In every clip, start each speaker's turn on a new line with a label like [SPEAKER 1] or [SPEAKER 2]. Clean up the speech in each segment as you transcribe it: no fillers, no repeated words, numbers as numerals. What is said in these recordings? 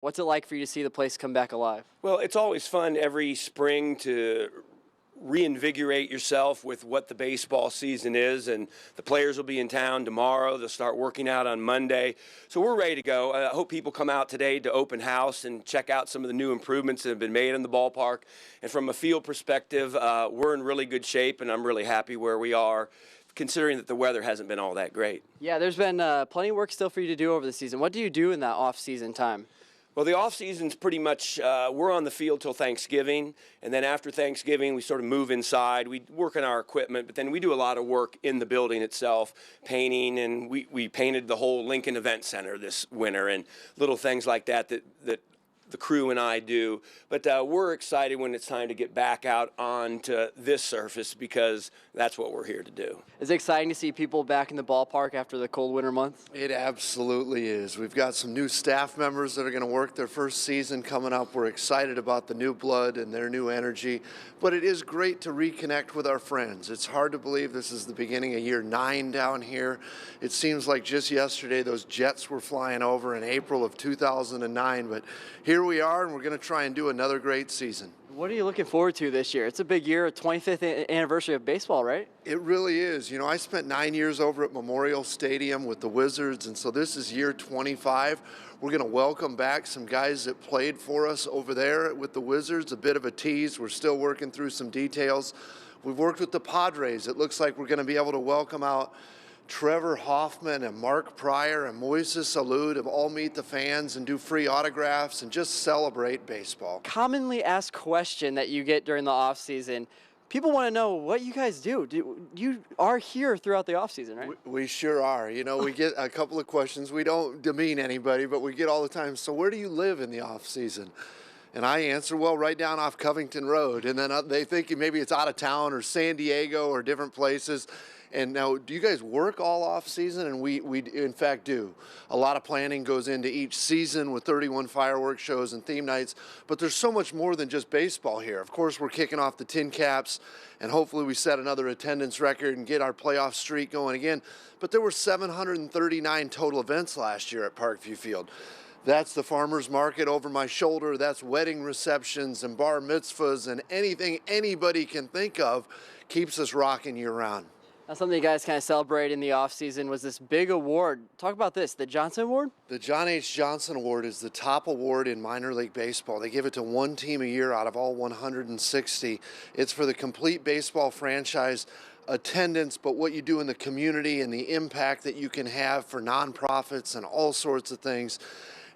[SPEAKER 1] What's it like for you to see the place come back alive?
[SPEAKER 2] Well, it's always fun every spring to reinvigorate yourself with what the baseball season is, and the players will be in town tomorrow. They'll start working out on Monday, so we're ready to go. I hope people come out today to open house and check out some of the new improvements that have been made in the ballpark. And from a field perspective, we're in really good shape, and I'm really happy where we are, considering that the weather hasn't been all that great.
[SPEAKER 1] Yeah, there's been plenty of work still for you to do over the season. What do you do in that off-season time?
[SPEAKER 2] Well, the off season's pretty much, we're on the field till Thanksgiving, and then after Thanksgiving we sort of move inside. We work on our equipment, but then we do a lot of work in the building itself, painting, and we painted the whole Lincoln Event Center this winter, and little things like that the crew and I do. But we're excited when it's time to get back out onto this surface, because that's what we're here to do.
[SPEAKER 1] Is it exciting to see people back in the ballpark after the cold winter months?
[SPEAKER 3] It absolutely is. We've got some new staff members that are going to work their first season coming up. We're excited about the new blood and their new energy, but it is great to reconnect with our friends. It's hard to believe this is the beginning of year 9 down here. It seems like just yesterday those jets were flying over in April of 2009, but here we are, and we're going to try and do another great season.
[SPEAKER 1] What are you looking forward to this year? It's a big year, a 25th anniversary of baseball, right?
[SPEAKER 3] It really is. You know, I spent 9 years over at Memorial Stadium with the Wizards, and so this is year 25. We're going to welcome back some guys that played for us over there with the Wizards. A bit of a tease. We're still working through some details. We've worked with the Padres. It looks like we're going to be able to welcome out Trevor Hoffman and Mark Pryor and Moises Alou to all meet the fans and do free autographs and just celebrate baseball.
[SPEAKER 1] Commonly asked question that you get during the off season. People want to know what you guys do. You are here throughout the off season, right?
[SPEAKER 3] We sure are. You know, we get a couple of questions. We don't demean anybody, but we get all the time, so where do you live in the off season? And I answer, well, right down off Covington Road. And then they think maybe it's out of town or San Diego or different places. And now, do you guys work all off season? And we in fact do. A lot of planning goes into each season with 31 fireworks shows and theme nights, but there's so much more than just baseball here. Of course, we're kicking off the TinCaps, and hopefully we set another attendance record and get our playoff streak going again. But there were 739 total events last year at Parkview Field. That's the farmer's market over my shoulder. That's wedding receptions and bar mitzvahs, and anything anybody can think of keeps us rocking year round.
[SPEAKER 1] Now, something you guys kind of celebrate in the offseason was this big award. Talk about this, the Johnson Award?
[SPEAKER 3] The John H. Johnson Award is the top award in minor league baseball. They give it to one team a year out of all 160. It's for the complete baseball franchise attendance, but what you do in the community and the impact that you can have for nonprofits and all sorts of things.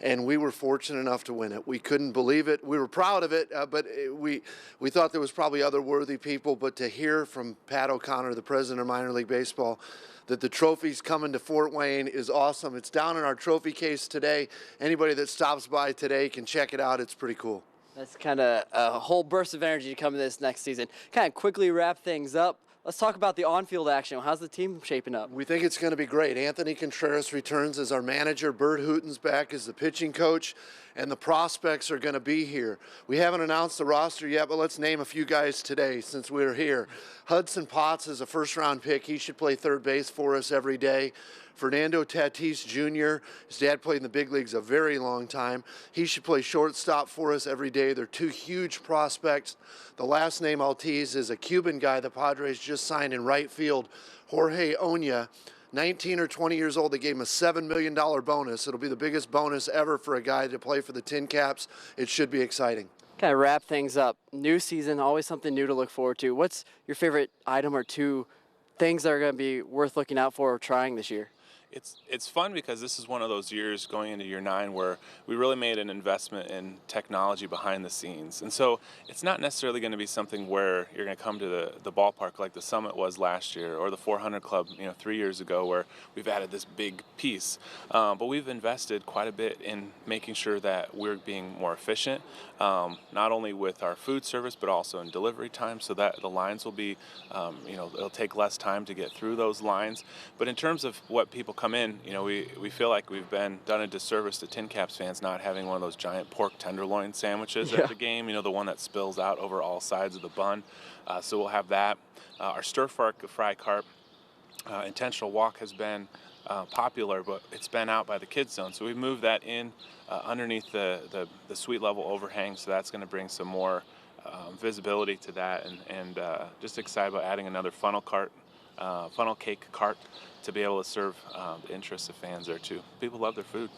[SPEAKER 3] And we were fortunate enough to win it. We couldn't believe it. We were proud of it, but we thought there was probably other worthy people. But to hear from Pat O'Connor, the president of minor league baseball, that the trophy's coming to Fort Wayne is awesome. It's down in our trophy case today. Anybody that stops by today can check it out. It's pretty cool.
[SPEAKER 1] That's kind of a whole burst of energy to come to this next season. Kind of quickly wrap things up. Let's talk about the on-field action. How's the team shaping up?
[SPEAKER 3] We think it's going to be great. Anthony Contreras returns as our manager. Bert Hooten's back as the pitching coach, and the prospects are going to be here. We haven't announced the roster yet, but let's name a few guys today since we're here. Hudson Potts is a first-round pick. He should play third base for us every day. Fernando Tatis Jr., his dad played in the big leagues a very long time. He should play shortstop for us every day. They're two huge prospects. The last name I'll tease is a Cuban guy the Padres just signed in right field, Jorge Oña. 19 or 20 years old. They gave him a $7 million bonus. It'll be the biggest bonus ever for a guy to play for the TinCaps. It should be exciting.
[SPEAKER 1] Kind of wrap things up. New season, always something new to look forward to. What's your favorite item or two things that are going to be worth looking out for or trying this year?
[SPEAKER 4] It's fun because this is one of those years going into year 9 where we really made an investment in technology behind the scenes. And so it's not necessarily going to be something where you're going to come to the ballpark like the Summit was last year or the 400 Club 3 years ago, where we've added this big piece. But we've invested quite a bit in making sure that we're being more efficient, not only with our food service but also in delivery time, so that the lines will be, it'll take less time to get through those lines. But in terms of what people come in, we feel like we've done a disservice to TinCaps fans not having one of those giant pork tenderloin sandwiches at the game, the one that spills out over all sides of the bun. So we'll have that. Our stir fry carp intentional walk has been popular, but it's been out by the kids zone. So we moved that in underneath the suite level overhang. So that's going to bring some more visibility to that, and just excited about adding another funnel cake cart to be able to serve the interests of fans there too. People love their food.